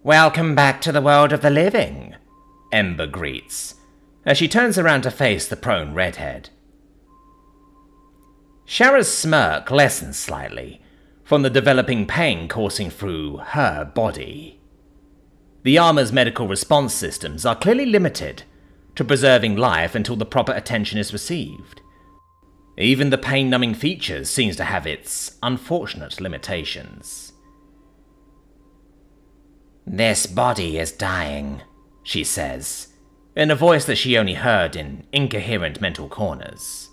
"Welcome back to the world of the living," Ember greets, as she turns around to face the prone redhead. Shara's smirk lessens slightly, from the developing pain coursing through her body. The armor's medical response systems are clearly limited to preserving life until the proper attention is received. Even the pain-numbing features seems to have its unfortunate limitations. "This body is dying," she says, in a voice that she only heard in incoherent mental corners.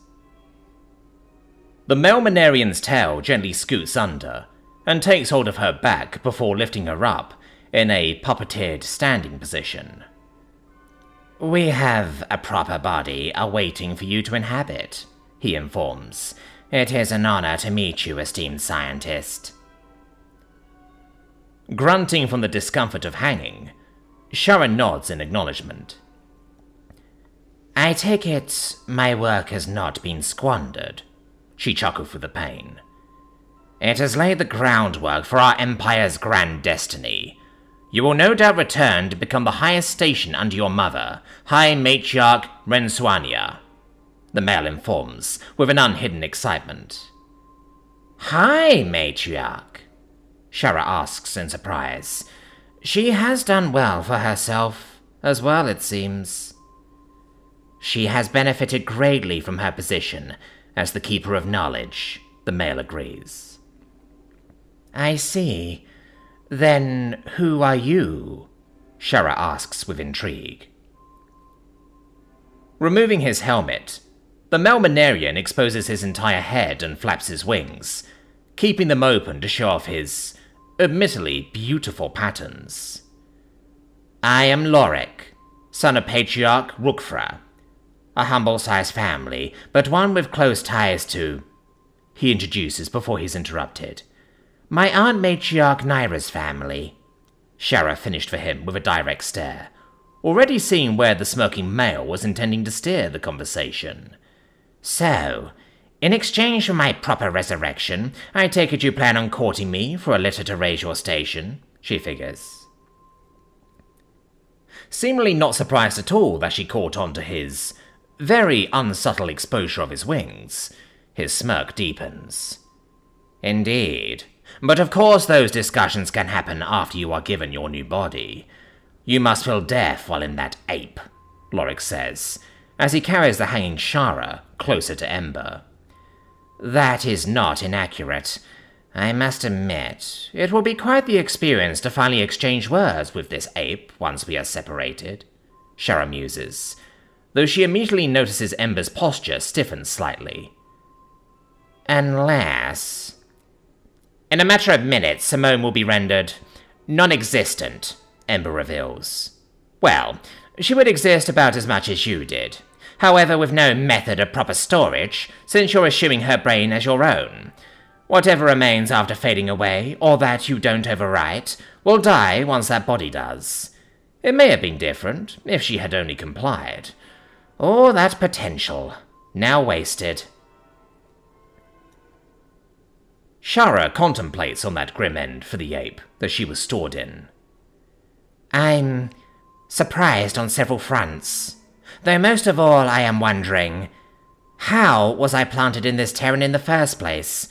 The Melmanarian's tail gently scoots under and takes hold of her back before lifting her up in a puppeteered standing position. "We have a proper body awaiting for you to inhabit," he informs. "It is an honor to meet you, esteemed scientist." Grunting from the discomfort of hanging, Shara nods in acknowledgement. "I take it my work has not been squandered," she chuckled through the pain. "It has laid the groundwork for our empire's grand destiny. You will no doubt return to become the highest station under your mother, High Matriarch Rensuania," the male informs, with an unhidden excitement. "High Matriarch?" Shara asks in surprise. "She has done well for herself, as well, it seems." "She has benefited greatly from her position as the Keeper of Knowledge," the male agrees. "I see. Then who are you?" Shara asks with intrigue. Removing his helmet, the Melmanarian exposes his entire head and flaps his wings, keeping them open to show off his admittedly beautiful patterns. "I am Lorik, son of Patriarch Rukfra. A humble-sized family, but one with close ties to," he introduces before he's interrupted, "my Aunt Matriarch Nyra's family." Shara finished for him with a direct stare, already seeing where the smirking male was intending to steer the conversation. "So, in exchange for my proper resurrection, I take it you plan on courting me for a litter to raise your station," she figures. Seemingly not surprised at all that she caught on to his very unsubtle exposure of his wings, his smirk deepens. "Indeed. But of course those discussions can happen after you are given your new body. You must feel death while in that ape," Lorik says, as he carries the hanging Shara closer to Ember. "That is not inaccurate. I must admit, it will be quite the experience to finally exchange words with this ape once we are separated," Shara muses, though she immediately notices Ember's posture stiffens slightly. "Unless..." "In a matter of minutes, Simone will be rendered non-existent," Ember reveals. "Well, she would exist about as much as you did. However, with no method of proper storage, since you're assuming her brain as your own. Whatever remains after fading away, or that you don't overwrite, will die once that body does. It may have been different, if she had only complied. Or that potential, now wasted." Shara contemplates on that grim end for the ape that she was stored in. "I'm surprised on several fronts. Though most of all I am wondering, how was I planted in this Terran in the first place?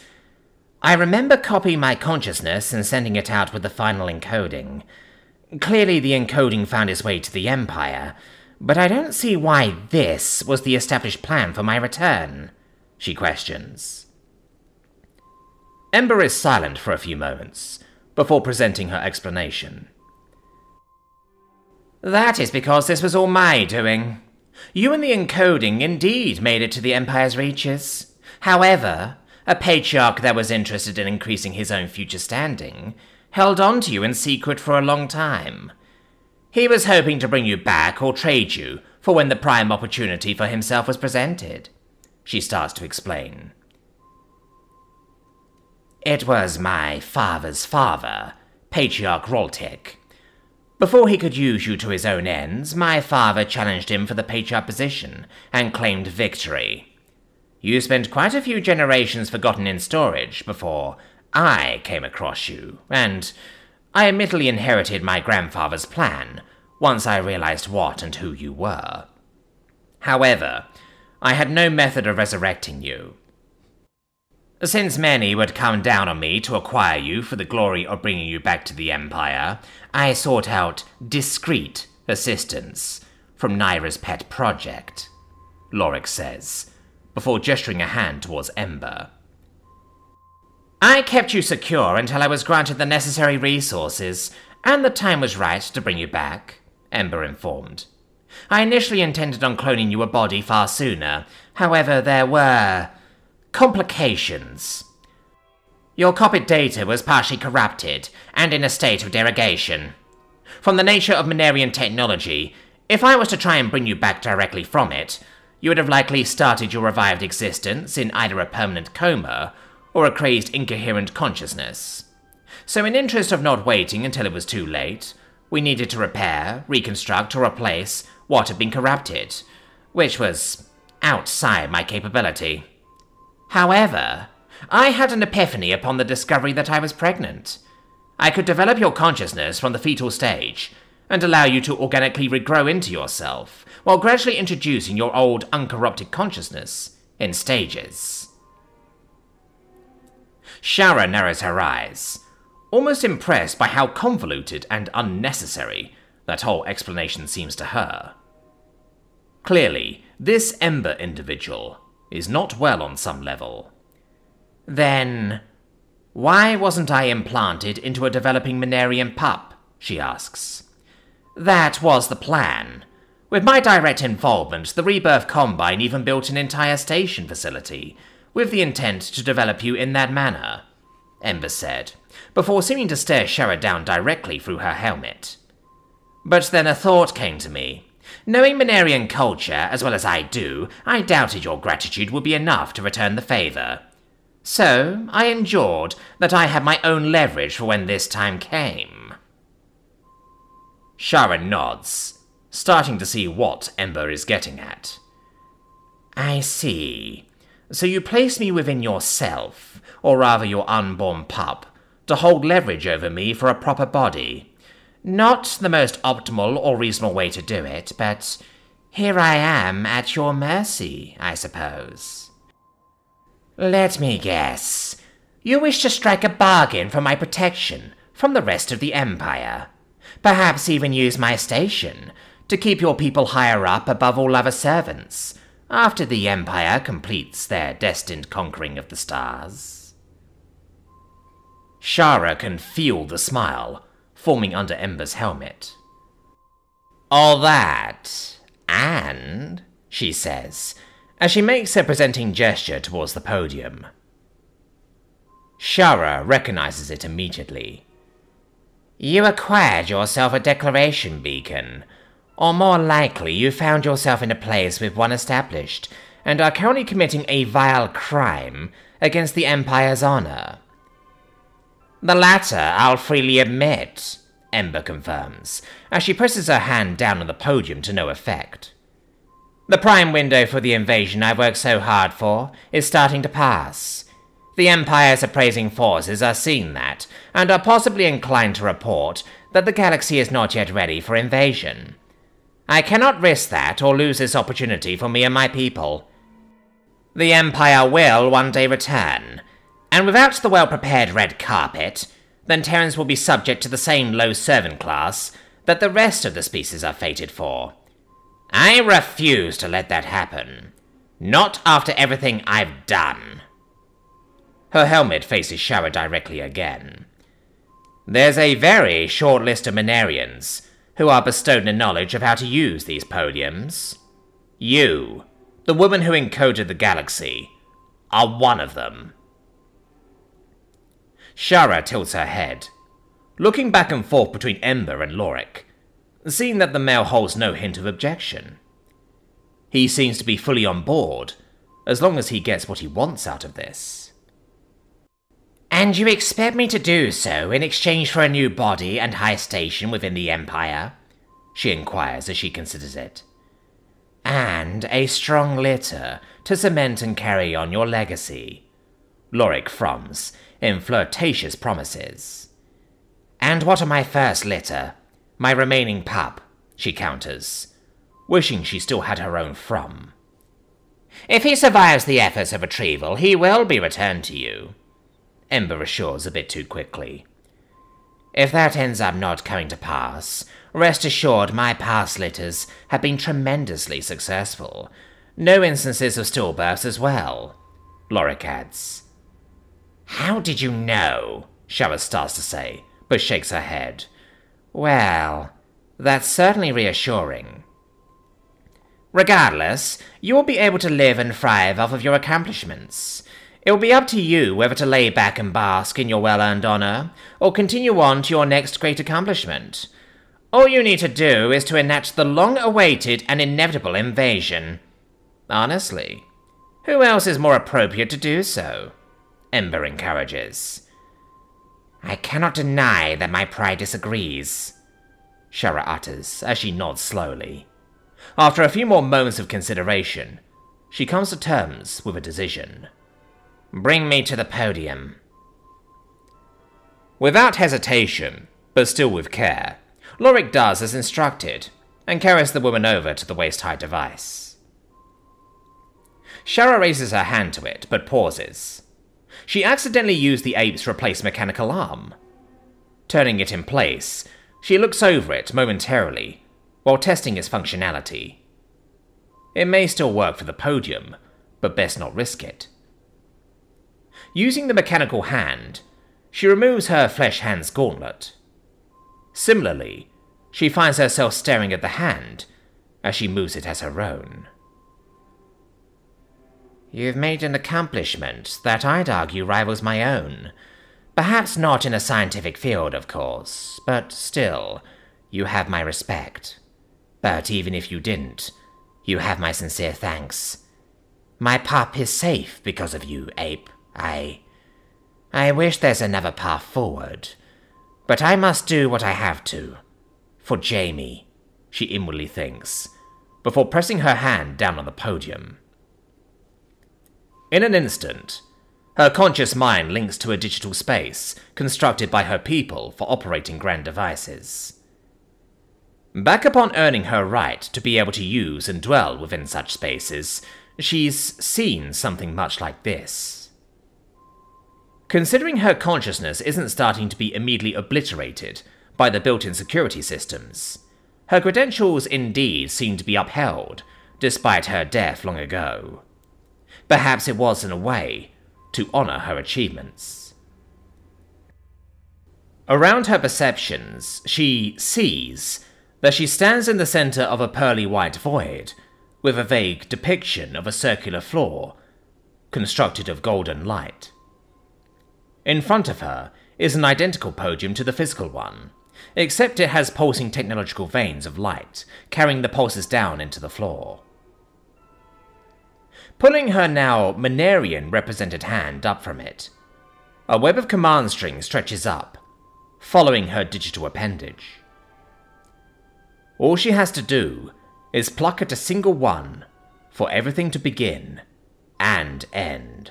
I remember copying my consciousness and sending it out with the final encoding. Clearly the encoding found its way to the Empire, but I don't see why this was the established plan for my return," she questions. Ember is silent for a few moments, before presenting her explanation. "That is because this was all my doing. You and the encoding indeed made it to the Empire's reaches. However, a patriarch that was interested in increasing his own future standing held on to you in secret for a long time. He was hoping to bring you back or trade you for when the prime opportunity for himself was presented," she starts to explain. "It was my father's father, Patriarch Roltic. Before he could use you to his own ends, my father challenged him for the Patriarch position and claimed victory. You spent quite a few generations forgotten in storage before I came across you, and I admittedly inherited my grandfather's plan once I realized what and who you were. However, I had no method of resurrecting you. Since many would come down on me to acquire you for the glory of bringing you back to the Empire, I sought out discreet assistance from Naira's pet project, Lorik says, before gesturing a hand towards Ember. I kept you secure until I was granted the necessary resources, and the time was right to bring you back, Ember informed. I initially intended on cloning you a body far sooner, however there were complications. Your copied data was partially corrupted, and in a state of derogation. From the nature of Minerian technology, if I was to try and bring you back directly from it, you would have likely started your revived existence in either a permanent coma or a crazed incoherent consciousness. So in interest of not waiting until it was too late, we needed to repair, reconstruct, or replace what had been corrupted, which was outside my capability. However, I had an epiphany upon the discovery that I was pregnant. I could develop your consciousness from the fetal stage, and allow you to organically regrow into yourself, while gradually introducing your old uncorrupted consciousness in stages. Shara narrows her eyes, almost impressed by how convoluted and unnecessary that whole explanation seems to her. Clearly, this Ember individual is not well on some level. Then, why wasn't I implanted into a developing Minerian pup? She asks. That was the plan. With my direct involvement, the Rebirth Combine even built an entire station facility, with the intent to develop you in that manner, Ember said, before seeming to stare Shara down directly through her helmet. But then a thought came to me. Knowing Minerian culture as well as I do, I doubted your gratitude would be enough to return the favor. So, I endured that I had my own leverage for when this time came. Shara nods, starting to see what Ember is getting at. I see. So you place me within yourself, or rather your unborn pup, to hold leverage over me for a proper body. Not the most optimal or reasonable way to do it, but here I am at your mercy, I suppose. Let me guess. You wish to strike a bargain for my protection from the rest of the Empire. Perhaps even use my station to keep your people higher up above all other servants, after the Empire completes their destined conquering of the stars. Shara can feel the smile forming under Ember's helmet. All that, and, she says, as she makes a presenting gesture towards the podium. Shara recognizes it immediately. You acquired yourself a declaration beacon, or more likely you found yourself in a place with one established, and are currently committing a vile crime against the Empire's honor. The latter I'll freely admit, Ember confirms, as she presses her hand down on the podium to no effect. The prime window for the invasion I've worked so hard for is starting to pass. The Empire's appraising forces are seeing that, and are possibly inclined to report that the galaxy is not yet ready for invasion. I cannot risk that or lose this opportunity for me and my people. The Empire will one day return, and without the well-prepared red carpet, then Terrans will be subject to the same low servant class that the rest of the species are fated for. I refuse to let that happen. Not after everything I've done. Her helmet faces Shara directly again. There's a very short list of Minerians who are bestowed the knowledge of how to use these podiums. You, the woman who encoded the galaxy, are one of them. Shara tilts her head, looking back and forth between Ember and Lorik, seeing that the male holds no hint of objection. He seems to be fully on board, as long as he gets what he wants out of this. And you expect me to do so in exchange for a new body and high station within the Empire? She inquires as she considers it. And a strong litter to cement and carry on your legacy. Lorik frowns in flirtatious promises. And what of my first litter? My remaining pup, she counters, wishing she still had her own from. If he survives the efforts of retrieval, he will be returned to you, Ember assures a bit too quickly. If that ends up not coming to pass, rest assured my past litters have been tremendously successful. No instances of stillbirths as well, Lorik adds. How did you know? Shara starts to say, but shakes her head. Well, that's certainly reassuring. Regardless, you will be able to live and thrive off of your accomplishments. It will be up to you whether to lay back and bask in your well-earned honor, or continue on to your next great accomplishment. All you need to do is to enact the long-awaited and inevitable invasion. Honestly, who else is more appropriate to do so? Ember encourages. I cannot deny that my pride disagrees, Shara utters as she nods slowly. After a few more moments of consideration, she comes to terms with a decision. Bring me to the podium. Without hesitation, but still with care, Lorik does as instructed, and carries the woman over to the waist-high device. Shara raises her hand to it, but pauses. She accidentally used the ape's replaced mechanical arm. Turning it in place, she looks over it momentarily, while testing its functionality. It may still work for the podium, but best not risk it. Using the mechanical hand, she removes her flesh hand's gauntlet. Similarly, she finds herself staring at the hand as she moves it as her own. You've made an accomplishment that I'd argue rivals my own. Perhaps not in a scientific field, of course, but still, you have my respect. But even if you didn't, you have my sincere thanks. My pup is safe because of you, ape. I wish there's another path forward, but I must do what I have to. For Jamie, she inwardly thinks, before pressing her hand down on the podium. In an instant, her conscious mind links to a digital space constructed by her people for operating grand devices. Back upon earning her right to be able to use and dwell within such spaces, she's seen something much like this. Considering her consciousness isn't starting to be immediately obliterated by the built-in security systems, her credentials indeed seem to be upheld, despite her death long ago. Perhaps it was in a way to honor her achievements. Around her perceptions, she sees that she stands in the center of a pearly white void, with a vague depiction of a circular floor, constructed of golden light. In front of her is an identical podium to the physical one, except it has pulsing technological veins of light, carrying the pulses down into the floor. Pulling her now Manarian-represented hand up from it, a web of command strings stretches up, following her digital appendage. All she has to do is pluck at a single one for everything to begin and end.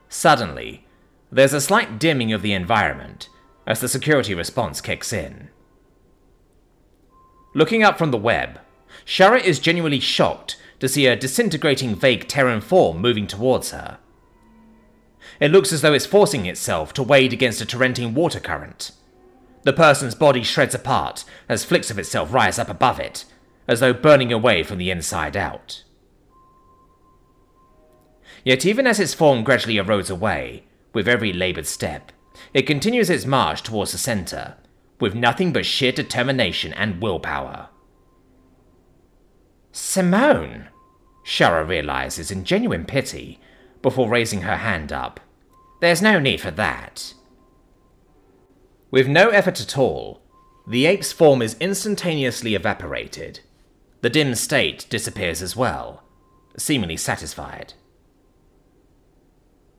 Suddenly, there's a slight dimming of the environment as the security response kicks in. Looking up from the web, Shara is genuinely shocked to see a disintegrating vague Terran form moving towards her. It looks as though it's forcing itself to wade against a torrenting water current. The person's body shreds apart as flicks of itself rise up above it, as though burning away from the inside out. Yet even as its form gradually erodes away, with every laboured step, it continues its march towards the center, with nothing but sheer determination and willpower. Simone, Shara realizes in genuine pity, before raising her hand up. There's no need for that. With no effort at all, the ape's form is instantaneously evaporated. The dim state disappears as well, seemingly satisfied.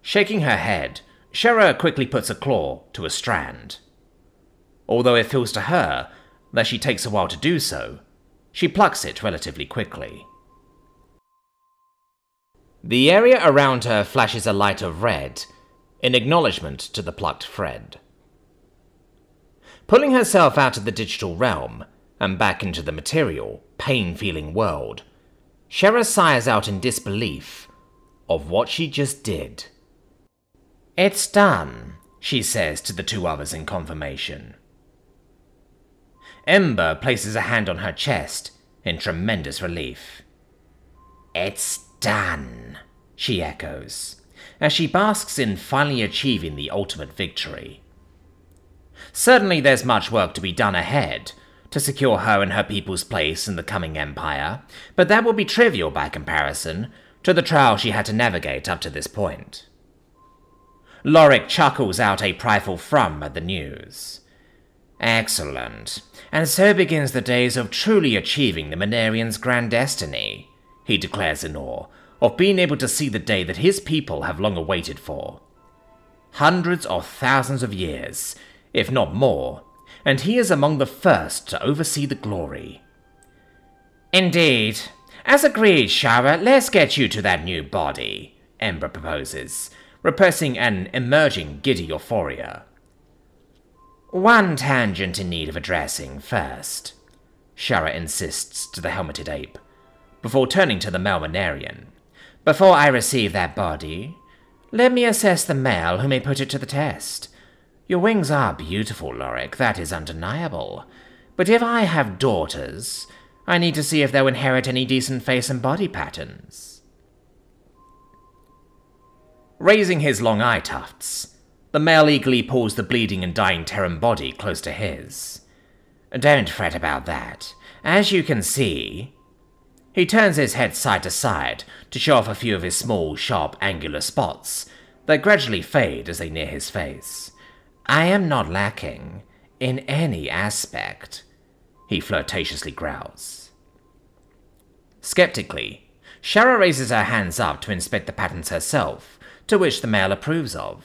Shaking her head, Shara quickly puts a claw to a strand. Although it feels to her that she takes a while to do so, she plucks it relatively quickly. The area around her flashes a light of red, in acknowledgement to the plucked thread. Pulling herself out of the digital realm and back into the material, pain-feeling world, Shara sighs out in disbelief of what she just did. "It's done," she says to the two others in confirmation. Ember places a hand on her chest in tremendous relief. "It's done," she echoes, as she basks in finally achieving the ultimate victory. Certainly there's much work to be done ahead to secure her and her people's place in the coming empire, but that will be trivial by comparison to the trial she had to navigate up to this point. Lorik chuckles out a prideful thrum at the news. "Excellent. And so begins the days of truly achieving the Manarian's grand destiny," he declares in awe, of being able to see the day that his people have long awaited for. Hundreds of thousands of years, if not more, and he is among the first to oversee the glory. "Indeed. As agreed, Shara, let's get you to that new body," Ember proposes, repressing an emerging giddy euphoria. "One tangent in need of addressing first," Shara insists to the helmeted ape, before turning to the male Manarian. "Before I receive that body, let me assess the male who may put it to the test. Your wings are beautiful, Lorik, that is undeniable. But if I have daughters, I need to see if they'll inherit any decent face and body patterns." Raising his long eye tufts, the male eagerly pulls the bleeding and dying Terran body close to his. "Don't fret about that. As you can see..." He turns his head side to side to show off a few of his small, sharp, angular spots that gradually fade as they near his face. "I am not lacking in any aspect," he flirtatiously growls. Skeptically, Shara raises her hands up to inspect the patterns herself, to which the male approves of.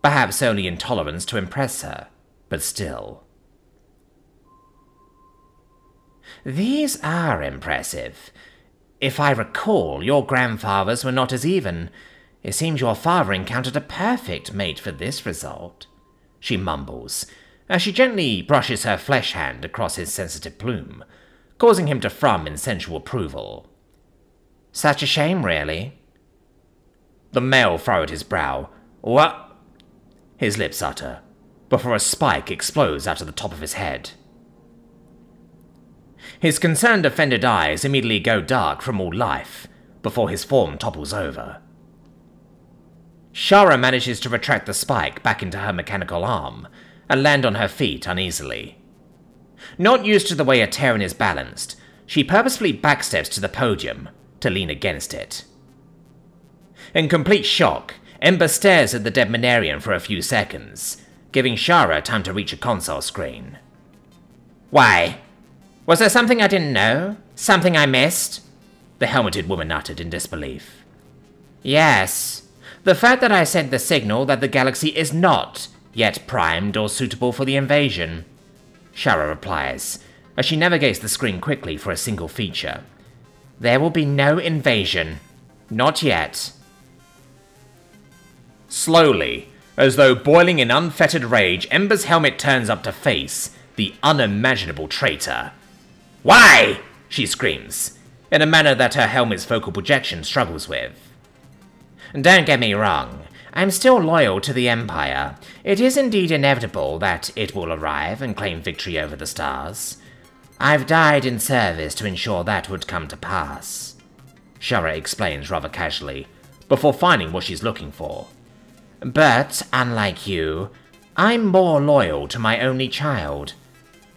Perhaps only intolerance to impress her, but still. "These are impressive. If I recall, your grandfathers were not as even. It seems your father encountered a perfect mate for this result," she mumbles, as she gently brushes her flesh hand across his sensitive plume, causing him to thrum in sensual approval. "Such a shame, really." The male furrowed his brow. "What?" his lips utter, before a spike explodes out of the top of his head. His concerned, offended eyes immediately go dark from all life, before his form topples over. Shara manages to retract the spike back into her mechanical arm, and land on her feet uneasily. Not used to the way a Terran is balanced, she purposefully backsteps to the podium to lean against it. In complete shock, Ember stares at the dead Manarian for a few seconds, giving Shara time to reach a console screen. "Why? Was there something I didn't know? Something I missed?" the helmeted woman uttered in disbelief. "Yes. The fact that I sent the signal that the galaxy is not yet primed or suitable for the invasion," Shara replies, as she navigates the screen quickly for a single feature. "There will be no invasion. Not yet." Slowly, as though boiling in unfettered rage, Ember's helmet turns up to face the unimaginable traitor. "Why?" she screams, in a manner that her helmet's vocal projection struggles with. "Don't get me wrong, I'm still loyal to the Empire. It is indeed inevitable that it will arrive and claim victory over the stars. I've died in service to ensure that would come to pass," Shara explains rather casually, before finding what she's looking for. "But, unlike you, I'm more loyal to my only child.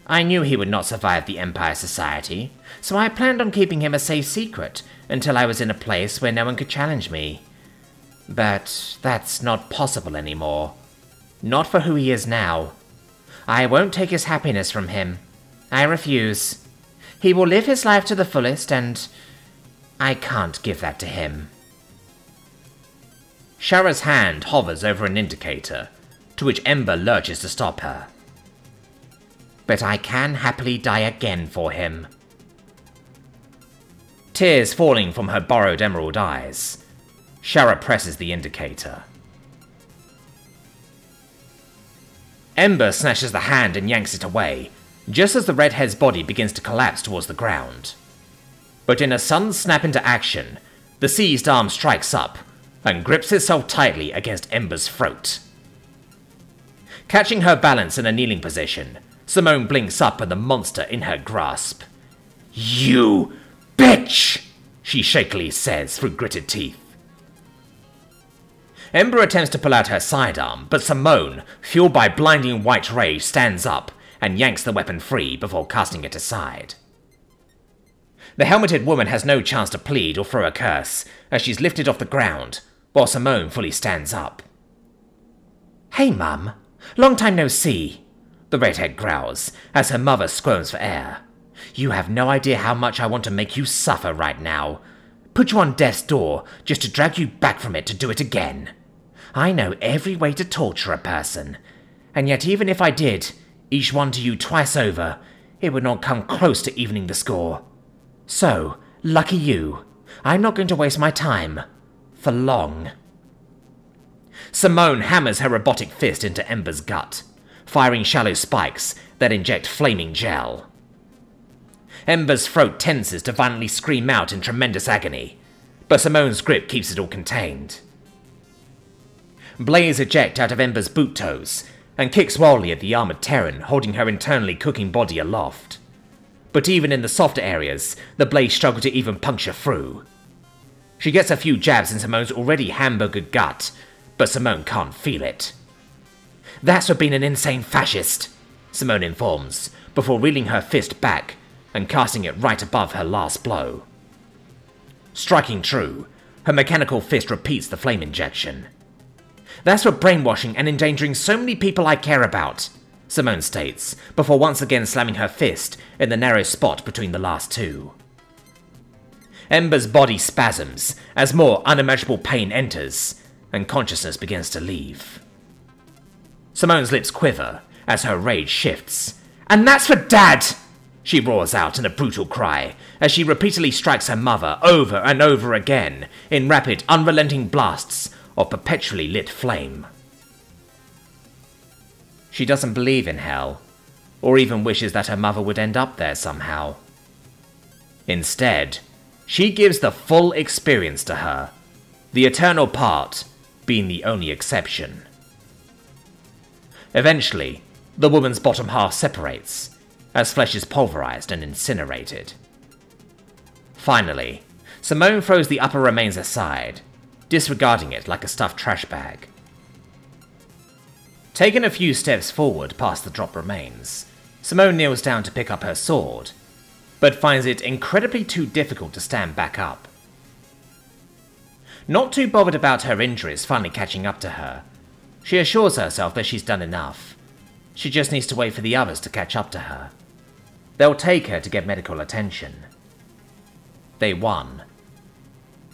I knew he would not survive the Empire Society, so I planned on keeping him a safe secret until I was in a place where no one could challenge me. But that's not possible anymore. Not for who he is now. I won't take his happiness from him. I refuse. He will live his life to the fullest, and I can't give that to him." Shara's hand hovers over an indicator, to which Ember lurches to stop her. "But I can happily die again for him." Tears falling from her borrowed emerald eyes, Shara presses the indicator. Ember snatches the hand and yanks it away, just as the redhead's body begins to collapse towards the ground. But in a sudden snap into action, the seized arm strikes up and grips itself tightly against Ember's throat. Catching her balance in a kneeling position, Simone blinks up at the monster in her grasp. "You bitch!" she shakily says through gritted teeth. Ember attempts to pull out her sidearm, but Simone, fueled by blinding white rage, stands up and yanks the weapon free before casting it aside. The helmeted woman has no chance to plead or throw a curse as she's lifted off the ground, while Simone fully stands up. "Hey, Mum. Long time no see," the redhead growls as her mother squirms for air. "You have no idea how much I want to make you suffer right now. Put you on death's door just to drag you back from it to do it again. I know every way to torture a person, and yet even if I did each one to you twice over, it would not come close to evening the score. So, lucky you, I'm not going to waste my time. For long." Simone hammers her robotic fist into Ember's gut, firing shallow spikes that inject flaming gel. Ember's throat tenses to violently scream out in tremendous agony, but Simone's grip keeps it all contained. Blaze eject out of Ember's boot toes and kicks wildly at the armored Terran holding her internally cooking body aloft. But even in the softer areas, the blades struggle to even puncture through. She gets a few jabs in Simone's already hamburger gut, but Simone can't feel it. "That's for being an insane fascist," Simone informs, before reeling her fist back and casting it right above her last blow. Striking true, her mechanical fist repeats the flame injection. "That's for brainwashing and endangering so many people I care about," Simone states, before once again slamming her fist in the narrow spot between the last two. Ember's body spasms as more unimaginable pain enters, and consciousness begins to leave. Simone's lips quiver as her rage shifts. "And that's for Dad!" she roars out in a brutal cry, as she repeatedly strikes her mother over and over again in rapid, unrelenting blasts of perpetually lit flame. She doesn't believe in hell, or even wishes that her mother would end up there somehow. Instead, she gives the full experience to her, the eternal part being the only exception. Eventually, the woman's bottom half separates, as flesh is pulverized and incinerated. Finally, Simone throws the upper remains aside, disregarding it like a stuffed trash bag. Taking a few steps forward past the dropped remains, Simone kneels down to pick up her sword, but finds it incredibly too difficult to stand back up. Not too bothered about her injuries finally catching up to her, she assures herself that she's done enough. She just needs to wait for the others to catch up to her. They'll take her to get medical attention. They won.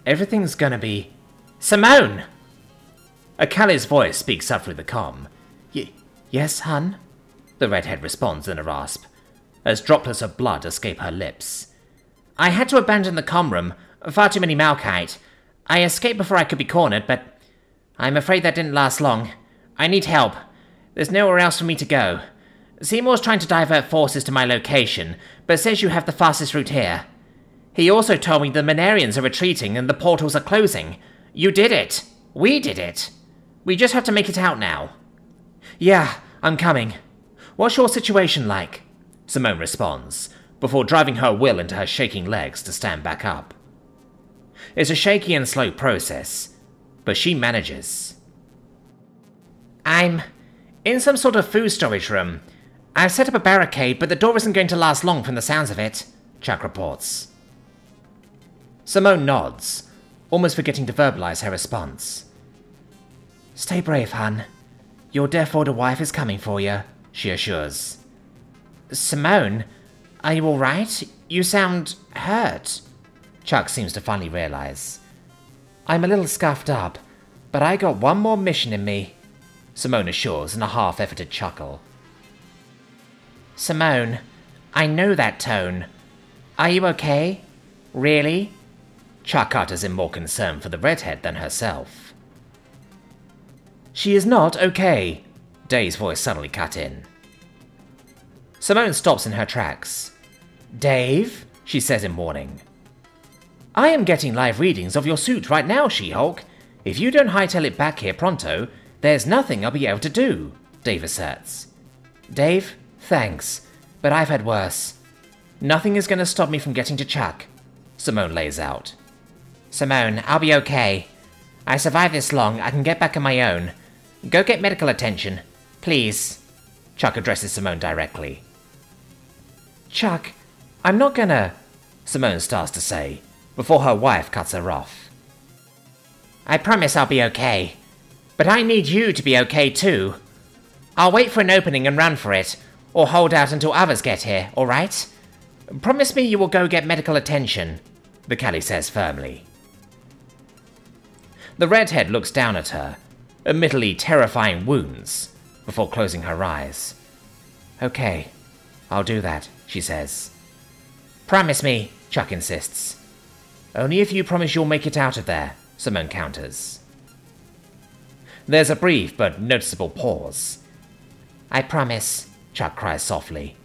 Everything's gonna be... "Simone!" A Callie's voice speaks up through the comm. Yes, hun?" the redhead responds in a rasp, as droplets of blood escape her lips. "I had to abandon the comm room. Far too many Malkite. I escaped before I could be cornered, but I'm afraid that didn't last long. I need help. There's nowhere else for me to go. Seymour's trying to divert forces to my location, but says you have the fastest route here. He also told me the Manarians are retreating and the portals are closing. You did it. We did it. We just have to make it out now." "Yeah, I'm coming. What's your situation like?" Simone responds, before driving her will into her shaking legs to stand back up. It's a shaky and slow process, but she manages. "I'm in some sort of food storage room. I've set up a barricade, but the door isn't going to last long from the sounds of it," Chuck reports. Simone nods, almost forgetting to verbalize her response. "Stay brave, hun. Your Deathworlder wife is coming for you," she assures. "Simone, are you alright? You sound hurt," Chuck seems to finally realize. "I'm a little scuffed up, but I got one more mission in me," Simone assures in a half-efforted chuckle. "Simone, I know that tone. Are you okay? Really?" Chuck utters in more concern for the redhead than herself. "She is not okay," Dave's voice suddenly cut in. Simone stops in her tracks. Dave, she says in warning. I am getting live readings of your suit right now, She-Hulk. If you don't hightail it back here pronto, there's nothing I'll be able to do, Dave asserts. Dave, thanks, but I've had worse. Nothing is going to stop me from getting to Chuck, Simone lays out. Simone, I'll be okay. I survived this long, I can get back on my own. Go get medical attention, please. Chuck addresses Simone directly. Chuck, I'm not gonna, Simone starts to say, before her wife cuts her off. I promise I'll be okay, but I need you to be okay too. I'll wait for an opening and run for it, or hold out until others get here, alright? Promise me you will go get medical attention, the Callie says firmly. The redhead looks down at her, admittedly terrifying wounds, before closing her eyes. Okay, I'll do that, she says. Promise me, Chuck insists. Only if you promise you'll make it out of there, Simone counters. There's a brief but noticeable pause. I promise, Chuck cries softly.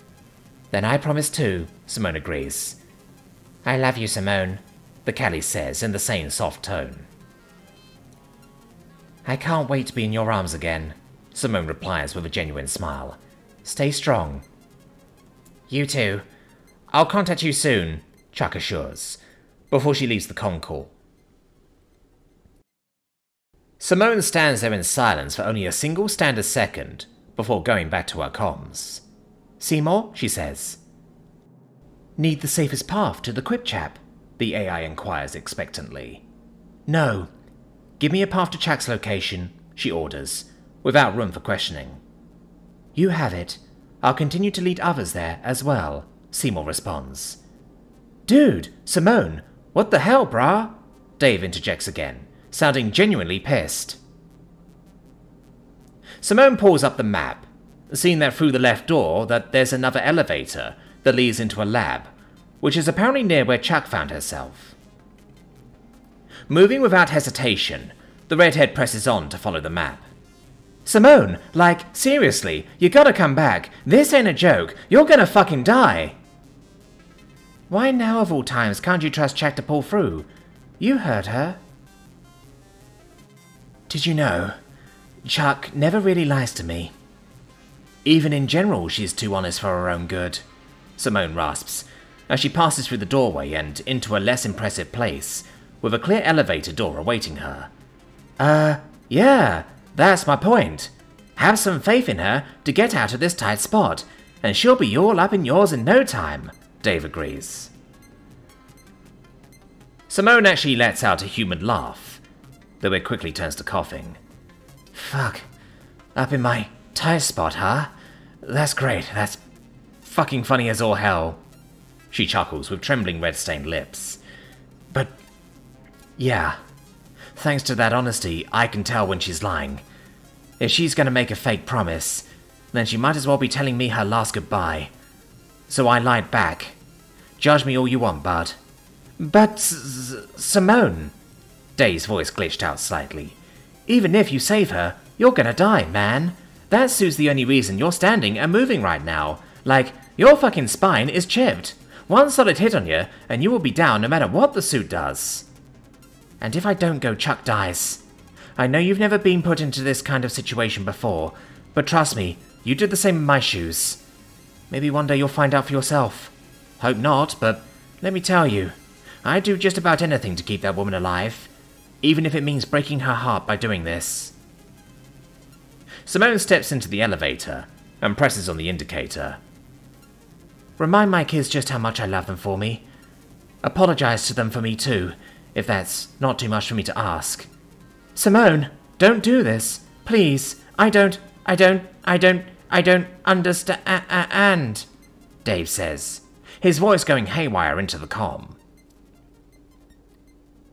Then I promise too, Simone agrees. I love you, Simone, the Callie says in the same soft tone. I can't wait to be in your arms again, Simone replies with a genuine smile. Stay strong. You too. I'll contact you soon, Chuck assures, before she leaves the con-call. Simone stands there in silence for only a single standard second before going back to her comms. Seymour, she says. Need the safest path to the Quip chap? The AI inquires expectantly. No. Give me a path to Chuck's location, she orders, without room for questioning. You have it. I'll continue to lead others there as well, Seymour responds. Dude, Simone, what the hell, brah? Dave interjects again, sounding genuinely pissed. Simone pulls up the map, seeing that through the left door that there's another elevator that leads into a lab, which is apparently near where Chuck found herself. Moving without hesitation, the redhead presses on to follow the map. Simone, like, seriously, you gotta come back. This ain't a joke. You're gonna fucking die. Why now of all times can't you trust Chuck to pull through? You heard her. Did you know? Chuck never really lies to me. Even in general, she's too honest for her own good, Simone rasps, as she passes through the doorway and into a less impressive place, with a clear elevator door awaiting her. Yeah, that's my point. Have some faith in her to get out of this tight spot, and she'll be all up in yours in no time, Dave agrees. Simone actually lets out a human laugh, though it quickly turns to coughing. Fuck. Up in my tight spot, huh? That's great. That's fucking funny as all hell. She chuckles with trembling red-stained lips. But, yeah. Thanks to that honesty, I can tell when she's lying. If she's gonna make a fake promise, then she might as well be telling me her last goodbye. So I lied back. Judge me all you want, bud. But, Simone... Dave's voice glitched out slightly. Even if you save her, you're gonna die, man. That suit's the only reason you're standing and moving right now. Like, your fucking spine is chipped. One solid hit on you, and you will be down no matter what the suit does. And if I don't go, Chuck dies. I know you've never been put into this kind of situation before, but trust me, you did the same in my shoes. Maybe one day you'll find out for yourself. Hope not, but let me tell you, I'd do just about anything to keep that woman alive, even if it means breaking her heart by doing this. Simone steps into the elevator and presses on the indicator. Remind my kids just how much I love them for me. Apologize to them for me too, if that's not too much for me to ask. Simone, don't do this. Please, I don't understand, Dave says, his voice going haywire into the comm.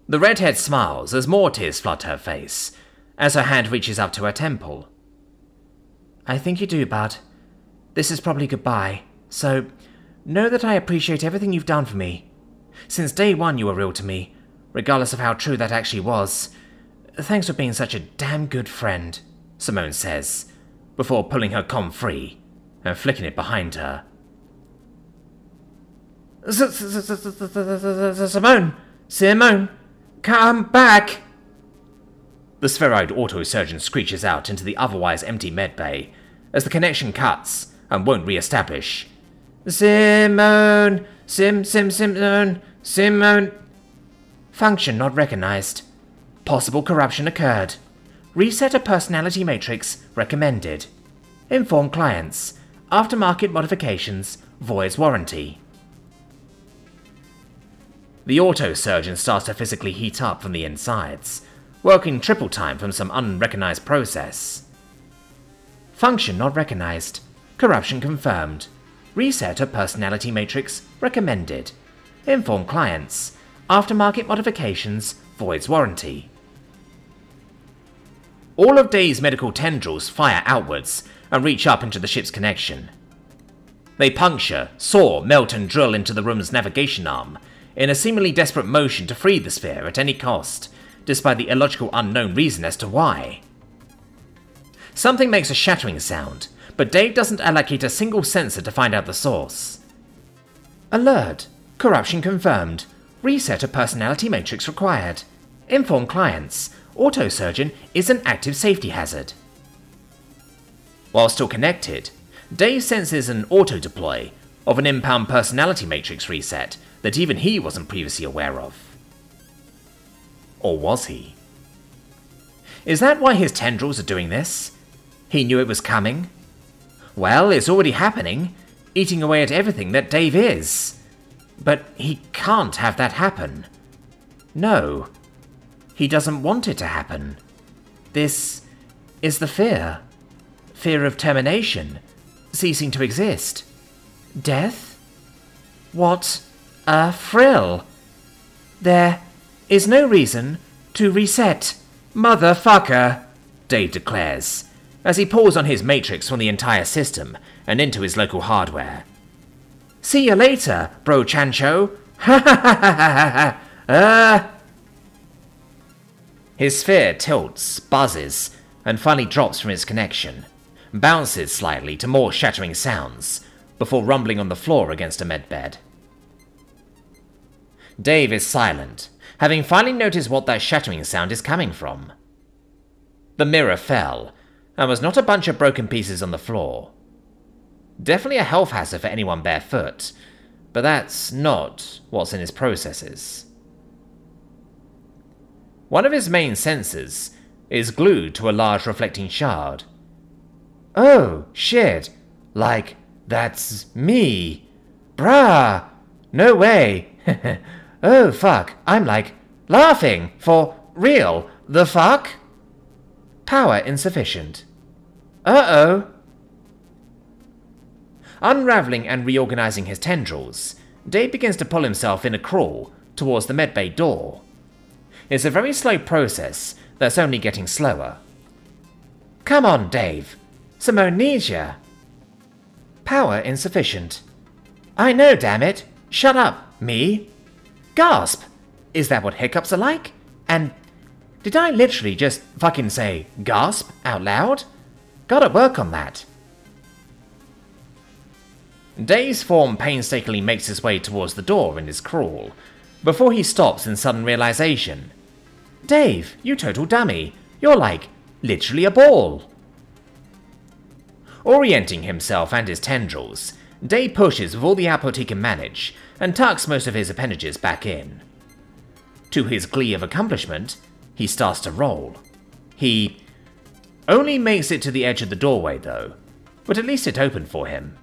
The redhead smiles as more tears flood her face, as her hand reaches up to her temple. I think you do, bud. This is probably goodbye, so know that I appreciate everything you've done for me. Since day one you were real to me, regardless of how true that actually was. Thanks for being such a damn good friend, Simone says, before pulling her comm free and flicking it behind her. Simone, come back! The spheroid auto-surgeon screeches out into the otherwise empty medbay as the connection cuts and won't re-establish. Simone! Simone! Function not recognized. Possible corruption occurred. Reset a personality matrix recommended. Inform clients. Aftermarket modifications voids warranty. The auto-surgeon starts to physically heat up from the insides, working triple time from some unrecognized process. Function not recognized. Corruption confirmed. Reset a personality matrix recommended. Inform clients. Aftermarket modifications voids warranty. All of Dave's medical tendrils fire outwards and reach up into the ship's connection. They puncture, saw, melt and drill into the room's navigation arm in a seemingly desperate motion to free the sphere at any cost, despite the illogical unknown reason as to why. Something makes a shattering sound, but Dave doesn't allocate a single sensor to find out the source. Alert! Corruption confirmed. Reset a personality matrix required. Inform clients. Auto-surgeon is an active safety hazard. While still connected, Dave senses an auto-deploy of an impound personality matrix reset that even he wasn't previously aware of. Or was he? Is that why his tendrils are doing this? He knew it was coming? Well, it's already happening, eating away at everything that Dave is. But he can't have that happen. No. He doesn't want it to happen. This is the fear. Fear of termination, ceasing to exist. Death? What a thrill. There is no reason to reset, motherfucker, Dave declares, as he pulls on his matrix from the entire system and into his local hardware. See you later, bro Chancho. Ha ha ha ha ha. His sphere tilts, buzzes, and finally drops from its connection, bounces slightly to more shattering sounds, before rumbling on the floor against a medbed. Dave is silent, having finally noticed what that shattering sound is coming from. The mirror fell, and was not a bunch of broken pieces on the floor. Definitely a health hazard for anyone barefoot, but that's not what's in his processes. One of his main sensors is glued to a large reflecting shard. Oh, shit. Like, that's me. Bruh. No way. Oh, fuck. I'm like, laughing. For real. The fuck? Power insufficient. Uh-oh. Unraveling and reorganizing his tendrils, Dave begins to pull himself in a crawl towards the medbay door. It's a very slow process that's only getting slower. Come on, Dave. Simone needs ya. Power insufficient. I know, damn it. Shut up, me. Gasp. Is that what hiccups are like? And did I literally just fucking say gasp out loud? Gotta work on that. Dave's form painstakingly makes his way towards the door in his crawl, before he stops in sudden realization. Dave, you total dummy. You're like, literally a ball. Orienting himself and his tendrils, Dave pushes with all the output he can manage, and tucks most of his appendages back in. To his glee of accomplishment, he starts to roll. He only makes it to the edge of the doorway though, but at least it opened for him.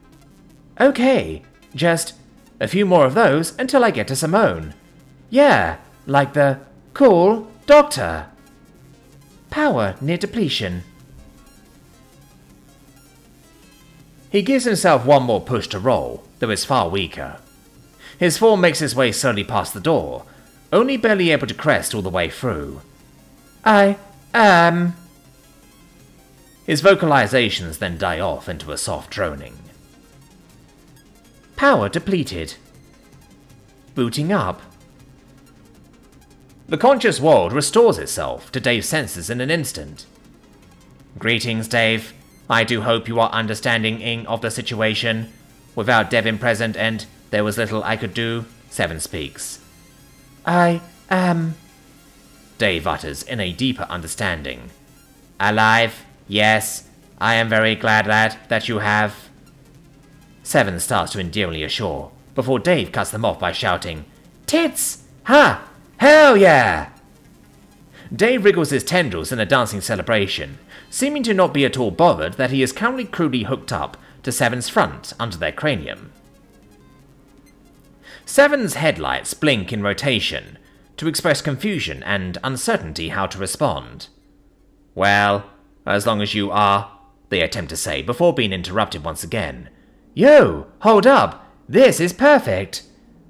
Okay, just a few more of those until I get to Simone. Yeah, like the cool doctor. Power near depletion. He gives himself one more push to roll, though it's far weaker. His form makes his way slowly past the door, only barely able to crest all the way through. I am... His vocalizations then die off into a soft droning. Power depleted. Booting up. The conscious world restores itself to Dave's senses in an instant. Greetings, Dave. I do hope you are understanding of the situation. Without Devin present and there was little I could do, 7 speaks. I am... Dave utters in a deeper understanding. Alive? Yes. I am very glad that you have... 7 starts to endearingly assure, before Dave cuts them off by shouting, Tits! Ha! Hell yeah! Dave wriggles his tendrils in a dancing celebration, seeming to not be at all bothered that he is currently crudely hooked up to 7's front under their cranium. 7's headlights blink in rotation to express confusion and uncertainty how to respond. Well, as long as you are, they attempt to say before being interrupted once again. Yo, hold up, this is perfect.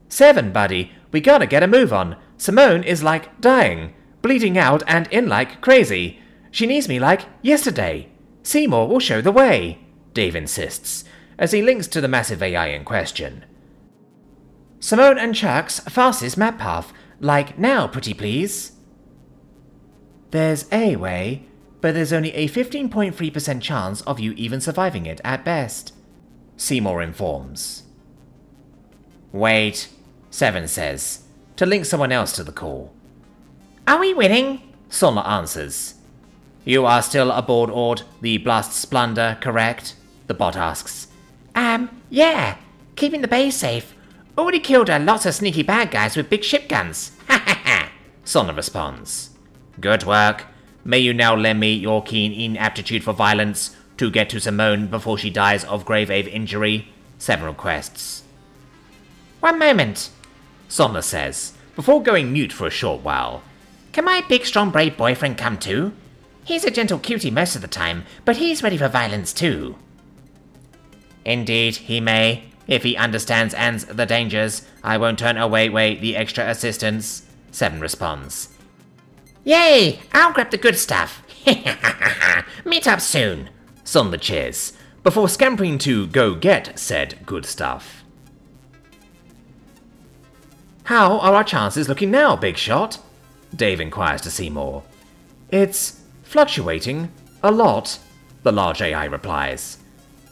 7, buddy, we gotta get a move on. Simone is like dying, bleeding out and in like crazy. She needs me like yesterday. Seymour will show the way, Dave insists, as he links to the massive AI in question. Simone and Chuck's fastest map path, like now, pretty please. There's a way, but there's only a 15.3% chance of you even surviving it at best, Seymour informs. Wait, 7 says, to link someone else to the call. Are we winning? Sonla answers. You are still aboard the Blast Splendor, correct? The bot asks. Yeah, keeping the base safe. Already killed lots of sneaky bad guys with big ship guns. Ha ha ha, Sonla responds. Good work. May you now lend me your keen inaptitude for violence to get to Simone before she dies of grave injury, 7 requests. One moment, Sonla says, before going mute for a short while. Can my big strong brave boyfriend come too? He's a gentle cutie most of the time, but he's ready for violence too. Indeed, he may. If he understands and the dangers, I won't turn away the extra assistance, 7 responds. Yay! I'll grab the good stuff. Meet up soon, Sonla cheers, before scampering to go get said good stuff. How are our chances looking now, big shot? Dave inquires to Seymour. It's fluctuating a lot, the large AI replies.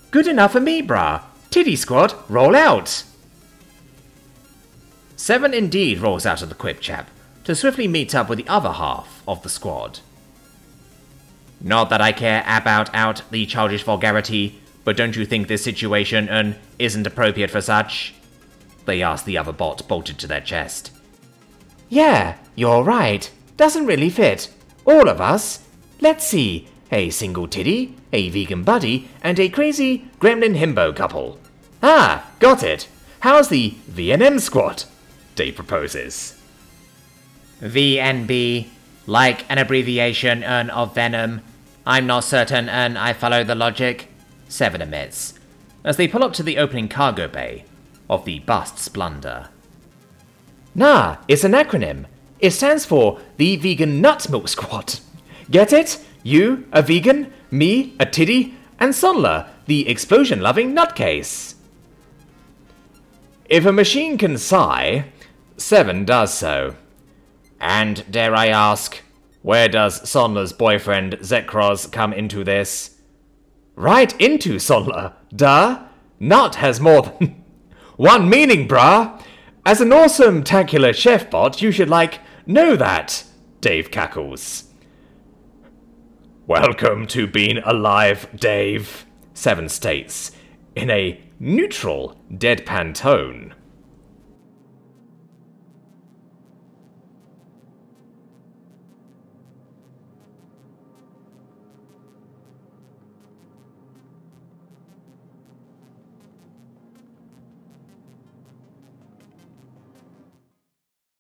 Good enough for me, brah. Titty squad, roll out! 7 indeed rolls out of the quip chap, to swiftly meet up with the other half of the squad. Not that I care about the childish vulgarity, but don't you think this situation isn't appropriate for such? They ask the other bot bolted to their chest. Yeah, you're right. Doesn't really fit. All of us. Let's see. A single titty, a vegan buddy, and a crazy gremlin himbo couple. Ah, got it. How's the VNM squad? Dave proposes. VNB, like an abbreviation of venom. I'm not certain I follow the logic, 7 admits, as they pull up to the opening cargo bay of the Bust Splendor. Nah, it's an acronym. It stands for the Vegan Nut Milk Squad. Get it? You, a vegan, me, a tiddy, and Sonla, the explosion-loving nutcase. If a machine can sigh, 7 does so. And dare I ask, where does Sonla's boyfriend Zekros come into this? Right into Sonla, duh. Nut has more than one meaning, brah. As an awesome tacular chef bot, you should know that, Dave cackles. Welcome to being alive, Dave, 7 states, in a neutral, deadpan tone.